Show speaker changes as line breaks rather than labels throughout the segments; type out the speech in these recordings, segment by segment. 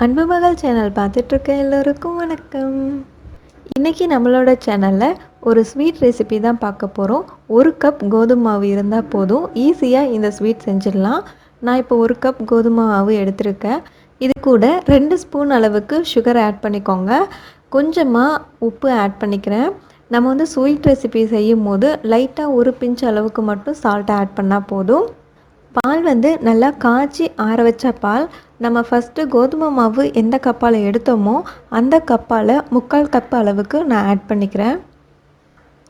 அன்பு மகள் சேனல் பார்த்துட்ருக்க எல்லோருக்கும் வணக்கம். இன்றைக்கி நம்மளோட சேனலில் ஒரு ஸ்வீட் ரெசிபி தான் பார்க்க போகிறோம். 1 கப் கோதுமை மாவு இருந்தால் போதும், ஈஸியாக இந்த ஸ்வீட் செஞ்சிடலாம். நான் இப்போ 1 கப் கோதுமை மாவு எடுத்திருக்கேன். இது கூட 2 ஸ்பூன் அளவுக்கு சுகர் ஆட் பண்ணிக்கோங்க. கொஞ்சமாக உப்பு ஆட் பண்ணிக்கிறேன். நம்ம வந்து ஸ்வீட் ரெசிபி செய்யும் போது லைட்டாக ஒரு பிஞ்ச் அளவுக்கு மட்டும் சால்ட் ஆட் பண்ணால் போதும். பால் வந்து நல்லா காய்ச்சி ஆற வச்ச பால். நம்ம ஃபஸ்ட்டு கோதுமை மாவு எந்த கப்பால் எடுத்தோமோ அந்த கப்பால் 3/4 கப் அளவுக்கு நான் ஆட் பண்ணிக்கிறேன்.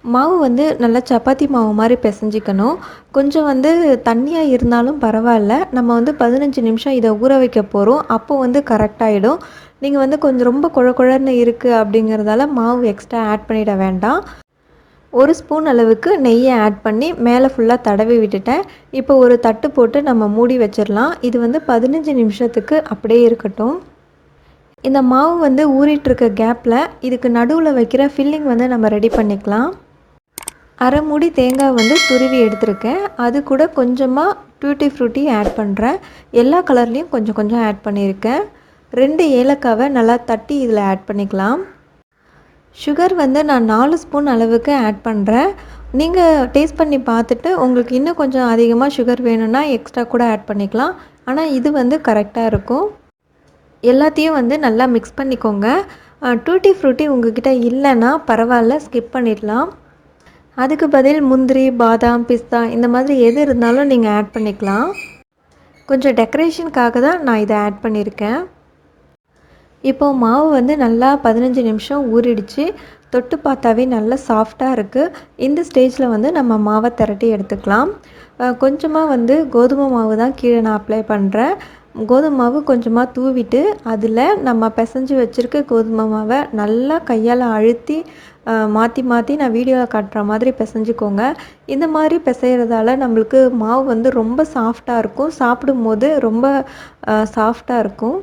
மாவு வந்து நல்லா சப்பாத்தி மாவு மாதிரி பிசைஞ்சிக்கணும். கொஞ்சம் வந்து தண்ணியாக இருந்தாலும் பரவாயில்ல, நம்ம வந்து 15 நிமிஷம் இதை ஊற வைக்க போகிறோம். அப்போது வந்து கரெக்டாகிடும். நீங்கள் வந்து கொஞ்சம் ரொம்ப குழ குழன்னு இருக்குது அப்படிங்கிறதால மாவு எக்ஸ்ட்ரா ஆட் பண்ணிட வேண்டாம். 1 ஸ்பூன் அளவுக்கு நெய்யை ஆட் பண்ணி மேலே ஃபுல்லாக தடவி விட்டுட்டேன். இப்போ ஒரு தட்டு போட்டு நம்ம மூடி வச்சிடலாம். இது வந்து 15 நிமிஷத்துக்கு அப்படியே இருக்கட்டும். இந்த மாவு வந்து ஊறிட்டுருக்க கேப்பில் இதுக்கு நடுவில் வைக்கிற ஃபில்லிங் வந்து நம்ம ரெடி பண்ணிக்கலாம். அரை மூடி தேங்காய் வந்து துருவி எடுத்திருக்கேன். அது கூட கொஞ்சமாக டூட்டி ஃப்ரூட்டி ஆட் பண்ணுறேன். எல்லா கலர்லேயும் கொஞ்சம் கொஞ்சம் ஆட் பண்ணியிருக்கேன். 2 ஏலக்காவை நல்லா தட்டி இதில் ஆட் பண்ணிக்கலாம். சுகர் வந்து நான் 4 ஸ்பூன் அளவுக்கு ஆட் பண்ணுறேன். நீங்கள் டேஸ்ட் பண்ணி பார்த்துட்டு உங்களுக்கு இன்னும் கொஞ்சம் அதிகமாக சுகர் வேணும்னா எக்ஸ்ட்ரா கூட ஆட் பண்ணிக்கலாம். ஆனால் இது வந்து கரெக்டாக இருக்கும். எல்லாத்தையும் வந்து நல்லா மிக்ஸ் பண்ணிக்கோங்க. டூட்டி ஃப்ரூட்டி உங்ககிட்ட இல்லைன்னா பரவாயில்ல, ஸ்கிப் பண்ணிடலாம். அதுக்கு பதில் முந்திரி, பாதாம், பிஸ்தா இந்த மாதிரி எது இருந்தாலும் நீங்கள் ஆட் பண்ணிக்கலாம். கொஞ்சம் டெக்கரேஷனுக்காக தான் நான் இதை ஆட் பண்ணியிருக்கேன். இப்போது மாவு வந்து நல்லா 15 நிமிஷம் ஊறிடுச்சு. தொட்டு பார்த்தாவே நல்லா சாஃப்டாக இருக்குது. இந்த ஸ்டேஜில் வந்து நம்ம மாவை திரட்டி எடுத்துக்கலாம். கொஞ்சமாக வந்து கோதுமை மாவு தான் கீழே நான் அப்ளை பண்ணுறேன். கோதுமை மாவு கொஞ்சமாக தூவிட்டு அதில் நம்ம பிசைஞ்சு வச்சுருக்க கோதுமை மாவை நல்லா கையால் அழுத்தி மாற்றி மாற்றி நான் வீடியோவில் காட்டுற மாதிரி பிசைஞ்சிக்கோங்க. இந்த மாதிரி பிசைகிறதால நம்மளுக்கு மாவு வந்து ரொம்ப சாஃப்டாக இருக்கும். சாப்பிடும்போது ரொம்ப சாஃப்டாக இருக்கும்.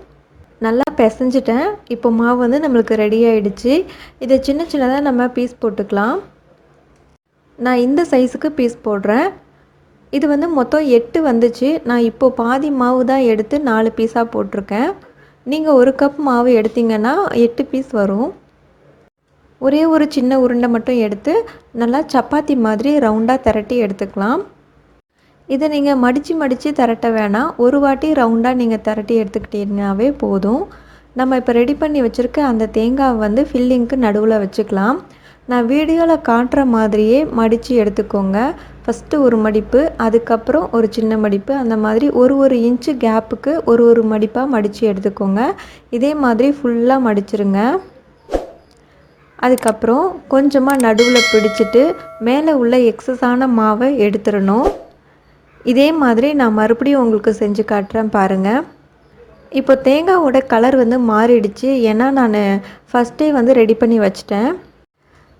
நல்லா பிசைஞ்சிட்டேன். இப்போ மாவு வந்து நம்மளுக்கு ரெடி ஆகிடுச்சு. இதை சின்ன சின்னதாக நம்ம பீஸ் போட்டுக்கலாம். நான் இந்த சைஸுக்கு பீஸ் போடுறேன். இது வந்து மொத்தம் 8 வந்துச்சு. நான் இப்போது பாதி மாவு தான் எடுத்து 4 பீஸாக போட்டிருக்கேன். நீங்கள் 1 கப் மாவு எடுத்திங்கன்னா 8 பீஸ் வரும். ஒரே ஒரு சின்ன உருண்டை மட்டும் எடுத்து நல்லா சப்பாத்தி மாதிரி ரவுண்டாக திரட்டி எடுத்துக்கலாம். இதை நீங்கள் மடித்து திரட்ட வேணாம். ஒரு வாட்டி ரவுண்டாக நீங்கள் திரட்டி எடுத்துக்கிட்டீங்கன்னாவே போதும். நம்ம இப்போ ரெடி பண்ணி வச்சுருக்க அந்த தேங்காவை வந்து ஃபில்லிங்க்கு நடுவில் வச்சுக்கலாம். நான் வீடியோவில் காட்டுற மாதிரியே மடித்து எடுத்துக்கோங்க. ஃபஸ்ட்டு ஒரு மடிப்பு, அதுக்கப்புறம் ஒரு சின்ன மடிப்பு, அந்த மாதிரி ஒரு இன்ச்சு கேப்புக்கு ஒரு மடிப்பாக மடித்து எடுத்துக்கோங்க. இதே மாதிரி ஃபுல்லாக மடிச்சிருங்க. அதுக்கப்புறம் கொஞ்சமாக நடுவில் பிடிச்சிட்டு மேலே உள்ள எக்ஸஸான மாவை எடுத்துடணும். இதே மாதிரி நான் மறுபடியும் உங்களுக்கு செஞ்சு காட்டுறேன் பாருங்கள். இப்போ தேங்காவோட கலர் வந்து மாறிடுச்சு. ஏன்னா நான் ஃபஸ்ட்டே வந்து ரெடி பண்ணி வச்சிட்டேன்.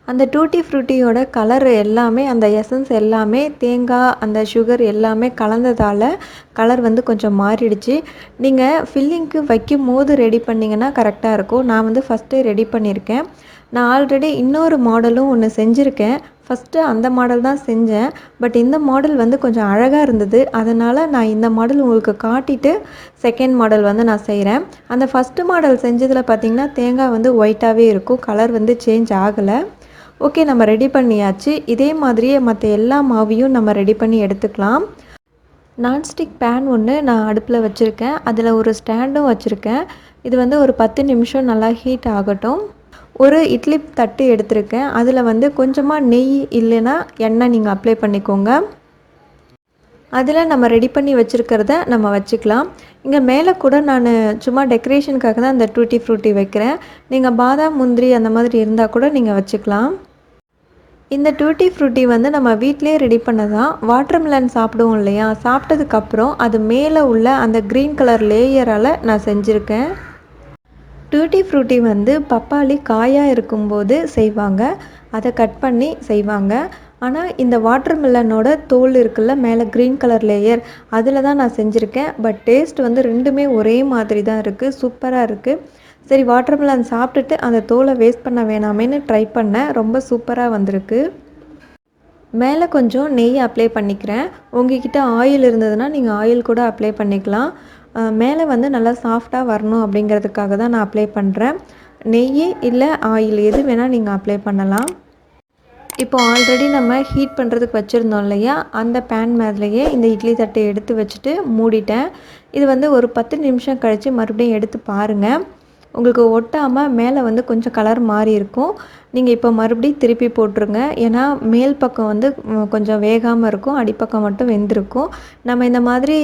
அந்த டூட்டி ஃப்ரூட்டியோட கலர் எல்லாமே, அந்த எசன்ஸ் எல்லாமே தேங்காய் அந்த சுகர் எல்லாமே கலந்ததால் கலர் வந்து கொஞ்சம் மாறிடுச்சு. நீங்கள் ஃபில்லிங்க்கு வைக்கும் போது ரெடி பண்ணிங்கன்னா கரெக்டாக இருக்கும். நான் வந்து ஃபஸ்ட்டே ரெடி பண்ணியிருக்கேன். நான் ஆல்ரெடி இன்னொரு மாடலும் ஒன்று செஞ்சுருக்கேன். ஃபஸ்ட்டு அந்த மாடல் தான் செஞ்சேன். பட் இந்த மாடல் வந்து கொஞ்சம் அழகாக இருந்தது. அதனால் நான் இந்த மாடல் உங்களுக்கு காட்டிட்டு செகண்ட் மாடல் வந்து நான் செய்கிறேன். அந்த ஃபஸ்ட்டு மாடல் செஞ்சதில் பார்த்திங்கன்னா தேங்காய் வந்து ஒயிட்டாகவே இருக்கும். கலர் வந்து சேஞ்ச் ஆகலை. ஓகே, நம்ம ரெடி பண்ணியாச்சு. இதே மாதிரியே மற்ற எல்லா மாவையும் நம்ம ரெடி பண்ணி எடுத்துக்கலாம். நான்ஸ்டிக் பேன் ஒன்று நான் அடுப்பில் வச்சுருக்கேன். அதில் ஒரு ஸ்டாண்டும் வச்சுருக்கேன். இது வந்து ஒரு 10 நிமிஷம் நல்லா ஹீட் ஆகட்டும். ஒரு இட்லி தட்டு எடுத்திருக்கேன். அதில் வந்து கொஞ்சமாக நெய் இல்லைன்னா எண்ணெய் நீங்கள் அப்ளை பண்ணிக்கோங்க. அதில் நம்ம ரெடி பண்ணி வச்சுருக்கிறத நம்ம வச்சுக்கலாம். இங்கே மேலே கூட நான் சும்மா டெக்கரேஷனுக்காக தான் அந்த டூட்டி ஃப்ரூட்டி வைக்கிறேன். நீங்கள் பாதாம், முந்திரி அந்த மாதிரி இருந்தால் கூட நீங்கள் வச்சுக்கலாம். இந்த டூட்டி ஃப்ரூட்டி வந்து நம்ம வீட்டிலே ரெடி பண்ணதான். வாட்டர்மெலன் சாப்பிடுவோம் இல்லையா, சாப்பிட்டதுக்கப்புறம் அது மேலே உள்ள அந்த க்ரீன் கலர் லேயரால் நான் செஞ்சுருக்கேன். டூட்டி ஃப்ரூட்டி வந்து பப்பாளி காயாக இருக்கும்போது செய்வாங்க. அதை கட் பண்ணி செய்வாங்க. ஆனால் இந்த வாட்டர்மெலனோட தோல் இருக்குல்ல, மேலே க்ரீன் கலர் லேயர், அதில் தான் நான் செஞ்சுருக்கேன். பட் டேஸ்ட் வந்து ரெண்டுமே ஒரே மாதிரி தான் இருக்குது. சூப்பராக இருக்குது. சரி, வாட்டர்மெலன் சாப்பிட்டுட்டு அந்த தோலை வேஸ்ட் பண்ண வேணாமேன்னு ட்ரை பண்ணேன். ரொம்ப சூப்பராக வந்திருக்கு. மேலே கொஞ்சம் நெய் அப்ளை பண்ணிக்கிறேன். உங்ககிட்ட ஆயில் இருந்ததுன்னா நீங்கள் ஆயில் கூட அப்ளை பண்ணிக்கலாம். மேலே வந்து நல்லா சாஃப்டாக வரணும் அப்படிங்கிறதுக்காக தான் நான் அப்ளை பண்ணுறேன். நெய் இல்லை ஆயில் எது வேணால் நீங்கள் அப்ளை பண்ணலாம். இப்போ ஆல்ரெடி நம்ம ஹீட் பண்ணுறதுக்கு வச்சுருந்தோம் இல்லையா, அந்த பேன் மேலேயே இந்த இட்லி தட்டை எடுத்து வச்சுட்டு மூடிட்டேன். இது வந்து ஒரு 10 நிமிஷம் கழித்து மறுபடியும் எடுத்து பாருங்கள். உங்களுக்கு ஒட்டாமல் மேலே வந்து கொஞ்சம் கலர் மாறி இருக்கும். நீங்கள் இப்போ மறுபடியும் திருப்பி போட்டுருங்க. ஏன்னா மேல் பக்கம் வந்து கொஞ்சம் வேகாமல் இருக்கும், அடிப்பக்கம் மட்டும் வெந்திருக்கும். நம்ம இந்த மாதிரி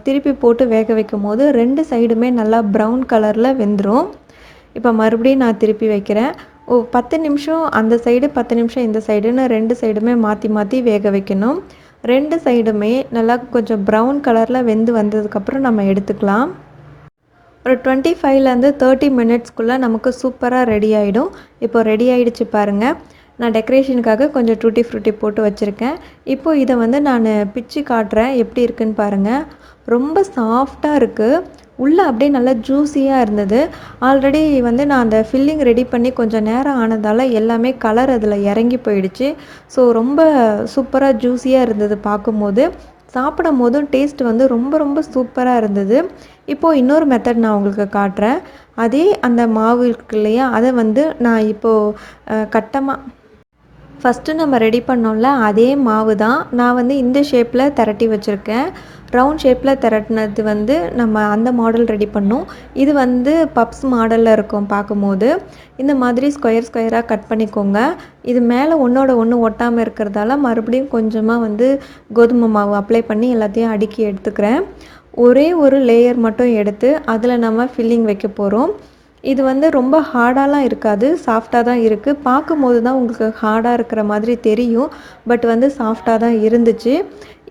திருப்பி போட்டு வேக வைக்கும்போது 2 சைடுமே நல்லா ப்ரௌன் கலரில் வெந்துடும். இப்போ மறுபடியும் நான் திருப்பி வைக்கிறேன். 10 நிமிஷம் அந்த சைடு, 10 நிமிஷம் இந்த சைடுன்னு 2 சைடுமே மாற்றி மாற்றி வேக வைக்கணும். 2 சைடுமே நல்லா கொஞ்சம் ப்ரௌன் கலரில் வெந்து வந்ததுக்கப்புறம் நம்ம எடுத்துக்கலாம். ஒரு 25லேருந்து 30 மினிட்ஸ்க்குள்ளே நமக்கு சூப்பராக ரெடி ஆகிடும். இப்போ ரெடி ஆகிடுச்சு பாருங்கள். நான் டெக்கரேஷனுக்காக கொஞ்சம் டூட்டி ஃப்ரூட்டி போட்டு வச்சுருக்கேன். இப்போது இதை வந்து நான் பிச்சு காட்டுறேன், எப்படி இருக்குன்னு பாருங்கள். ரொம்ப சாஃப்டாக இருக்குது. உள்ளே அப்படியே நல்லா ஜூஸியாக இருந்தது. ஆல்ரெடி வந்து நான் அந்த ஃபில்லிங் ரெடி பண்ணி கொஞ்சம் நேரம் ஆனதால் எல்லாமே கலர் அதில் இறங்கி போயிடுச்சு. ஸோ ரொம்ப சூப்பராக ஜூஸியாக இருந்தது பார்க்கும்போது. சாப்பிடும் போதும் டேஸ்ட் வந்து ரொம்ப ரொம்ப சூப்பராக இருந்தது. இப்போது இன்னொரு மெத்தட் நான் உங்களுக்கு காட்டுறேன். அதே அந்த மாவு இருக்கு இல்லையா, அதை வந்து நான் இப்போது கட்டமாக ஃபஸ்ட்டு நம்ம ரெடி பண்ணோம்ல அதே மாவு தான் நான் வந்து இந்த ஷேப்பில் திரட்டி வச்சுருக்கேன். ரவுண்ட் ஷேப்பில் திரட்டினது வந்து நம்ம அந்த மாடல் ரெடி பண்ணோம். இது வந்து பப்ஸ் மாடலில் இருக்கும் பார்க்கும்போது. இந்த மாதிரி ஸ்கொயர் ஸ்கொயராக கட் பண்ணிக்கோங்க. இது மேலே ஒன்றோட ஒன்று ஒட்டாமல் இருக்கிறதால மறுபடியும் கொஞ்சமாக வந்து கோதுமை மாவு அப்ளை பண்ணி எல்லாத்தையும் அடுக்கி எடுத்துக்கிறேன். ஒரே ஒரு லேயர் மட்டும் எடுத்து அதில் நம்ம ஃபில்லிங் வைக்க போகிறோம். இது வந்து ரொம்ப ஹார்டாலாம் இருக்காது, சாஃப்டாக தான் இருக்குது. பார்க்கும்போது தான் உங்களுக்கு ஹார்டாக இருக்கிற மாதிரி தெரியும். பட் வந்து சாஃப்டாக தான் இருந்துச்சு.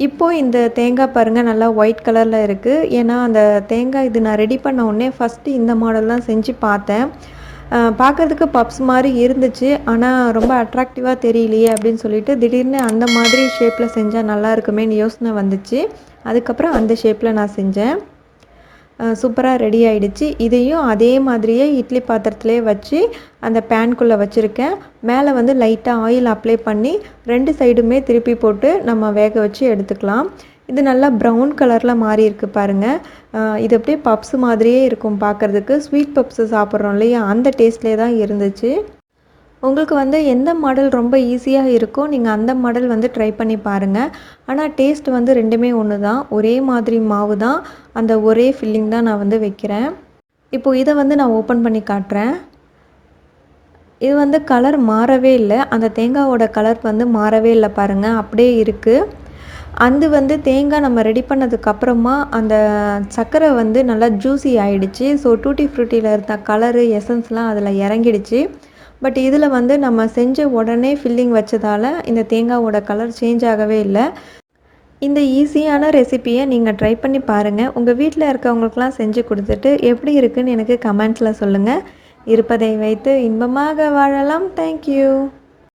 இப்போது இந்த தேங்காய் பாருங்கள் நல்லா ஒயிட் கலரில் இருக்குது. ஏன்னா அந்த தேங்காய் இது நான் ரெடி பண்ண உடனே ஃபஸ்ட்டு இந்த மாடல் தான் செஞ்சு பார்த்தேன். பார்க்குறதுக்கு பப்ஸ் மாதிரி இருந்துச்சு. ஆனால் ரொம்ப அட்ராக்டிவாக தெரியலையே அப்படின்னு சொல்லிட்டு திடீர்னு அந்த மாதிரி ஷேப்பில் செஞ்சால் நல்லா இருக்குமேன்னு யோசனை வந்துச்சு. அதுக்கப்புறம் அந்த ஷேப்பில் நான் செஞ்சேன். சூப்பராக ரெடி ஆகிடுச்சு. இதையும் அதே மாதிரியே இட்லி பாத்திரத்துலேயே வச்சு அந்த பேன்குள்ளே வச்சுருக்கேன். மேலே வந்து லைட்டாக ஆயில் அப்ளை பண்ணி 2 சைடுமே திருப்பி போட்டு நம்ம வேக வச்சு எடுத்துக்கலாம். இது நல்லா ப்ரௌன் கலரில் மாறி இருக்குது பாருங்கள். இது அப்படியே பப்ஸ் மாதிரியே இருக்கும் பார்க்குறதுக்கு. ஸ்வீட் பப்ஸு சாப்பிட்றோம் இல்லையா, அந்த டேஸ்ட்லேயே தான் இருந்துச்சு. உங்களுக்கு வந்து எந்த மாடல் ரொம்ப ஈஸியாக இருக்கோ நீங்கள் அந்த மாடல் வந்து ட்ரை பண்ணி பாருங்கள். ஆனால் டேஸ்ட் வந்து 2மே ஒன்று தான். ஒரே மாதிரி மாவு தான், அந்த ஒரே ஃபில்லிங் தான் நான் வந்து வைக்கிறேன். இப்போது இதை வந்து நான் ஓப்பன் பண்ணி காட்டுறேன். இது வந்து கலர் மாறவே இல்லை. அந்த தேங்காவோட கலர் வந்து மாறவே இல்லை பாருங்கள், அப்படியே இருக்குது. அது வந்து தேங்காய் நம்ம ரெடி பண்ணதுக்கப்புறமா அந்த சர்க்கரை வந்து நல்லா ஜூஸி ஆகிடுச்சு. ஸோ டூட்டி ஃப்ரூட்டியில் இருந்த கலரு எசன்ஸ்லாம் அதில் இறங்கிடுச்சு. பட் இதில் வந்து நம்ம செஞ்ச உடனே ஃபில்லிங் வச்சதால் இந்த தேங்காவோட கலர் சேஞ்ச் ஆகவே இல்லை. இந்த ஈஸியான ரெசிப்பியை நீங்கள் ட்ரை பண்ணி பாருங்கள். உங்கள் வீட்டில் இருக்கவங்களுக்கெலாம் செஞ்சு கொடுத்துட்டு எப்படி இருக்குன்னு எனக்கு கமெண்ட்ஸில் சொல்லுங்கள். இருப்பதை வைத்து இன்பமாக வாழலாம். தேங்க்யூ.